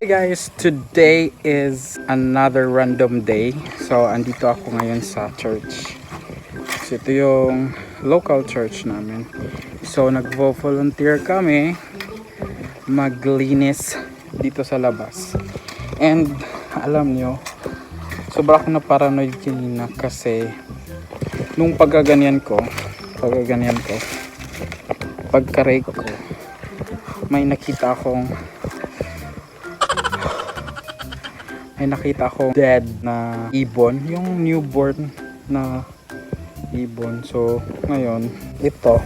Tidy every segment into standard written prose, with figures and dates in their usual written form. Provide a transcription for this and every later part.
Guys, today is another random day. So, andito ako ngayon sa church. So, ito yung local church namin. So, nag-volunteer kami maglinis dito sa labas. And, alam nyo, sobra akong na-paranoid kanina kasi nung pagkaganyan ko, pagkaray ko, may nakita akong dead na ibon, yung newborn na ibon. So ngayon ito,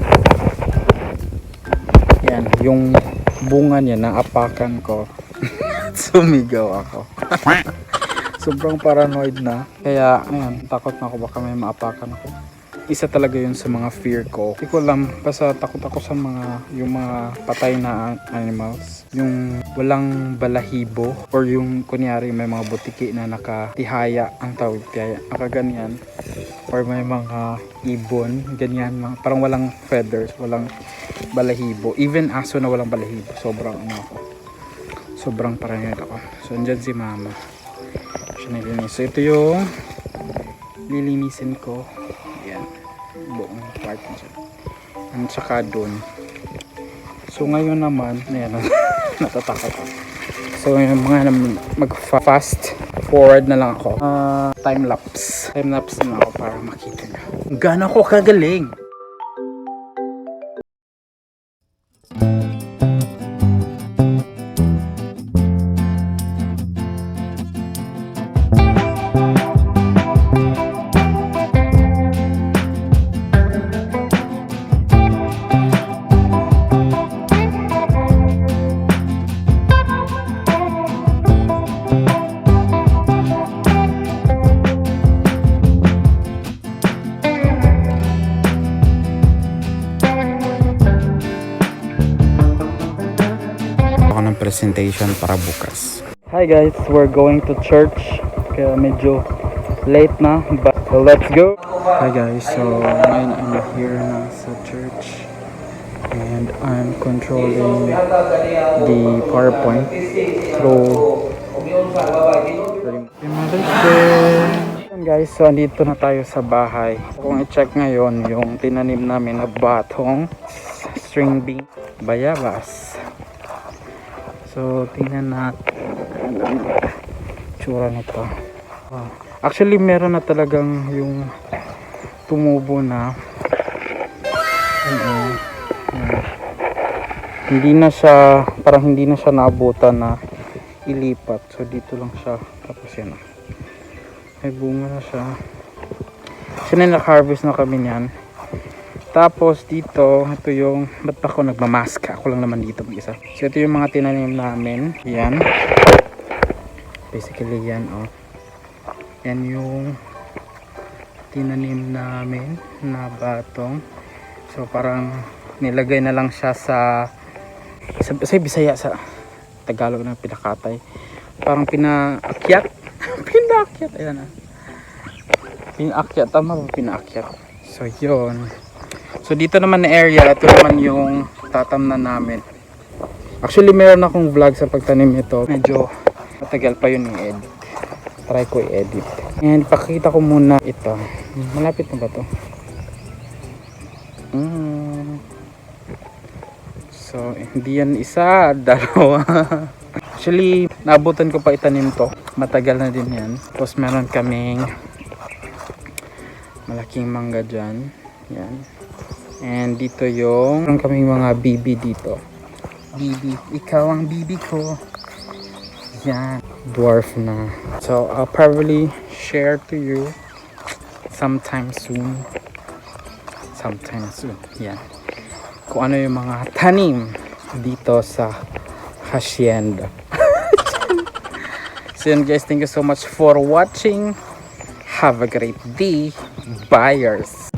yan yung bunga niya, naapakan ko. Sumigaw ako. Sobrang paranoid na, kaya ayan, takot na ako baka may maapakan ako. Isa talaga yun sa mga fear ko. Hindi ko alam, basta takot ako sa yung mga patay na animals. Yung walang balahibo, or yung kunyari may mga butiki na nakatihaya, ang tawag tihaya, nakaganyan. Or may mga ibon, ganyan, parang walang feathers, walang balahibo. Even aso na walang balahibo, sobrang paranoid ako. So andyan si mama. Siya nilinis. So ito yung lilinisin ko. Yan, buong part niya. At saka dun. So ngayon naman, ayan, natatakot ako. So yung mga mag-fast forward na lang ako. Time lapse na ako para makita nyo gaano ko kagaling. Presentation para bukas. Hi guys, we're going to church. Kaya medyo late na, but let's go. Hi guys, so ngayon I'm here na sa church and I'm controlling the PowerPoint through Mother's Day. Guys, so andito na tayo sa bahay. Kung i-check ngayon yung tinanim namin na batong string bean, bayabas. So, tingnan natin tsura nito. Wow. Actually, meron na talagang yung tumubo na. Hindi na siya, parang hindi na siya naabutan na ilipat. So, dito lang siya. Tapos yan. May bunga na siya. So, naka-harvest na kami niyan. Tapos dito, ito yung, ba't ako nagmamask? Ako lang naman dito mag-isa. So ito yung mga tinanim namin. Yan. Basically yan, oh. Yan yung tinanim namin na batong. So parang nilagay na lang siya sa Bisaya, sa Tagalog na pinakatay. Parang pinaakyat. Pinaakyat, ayan na. Pinaakyat, tama ba pinaakyat? So yun. So dito naman na area, ito naman yung tatamnan namin. Actually meron akong vlog sa pagtanim ito. Medyo matagal pa yun i-edit. Try ko i-edit. And pakita ko muna ito. Malapit na ba to? So hindi yan isa, dalawa. Actually naabutan ko pa itanim to. Matagal na din yan. Tapos meron kaming malaking mangga dyan. Yan. And dito yung meron kaming mga bibi dito. Bibi, ikaw ang bibi ko. Yan, dwarf na. So I'll probably share to you sometime soon. Yan. Kung ano yung mga tanim dito sa hacienda. So yun guys, thank you so much for watching. Have a great day, buyers.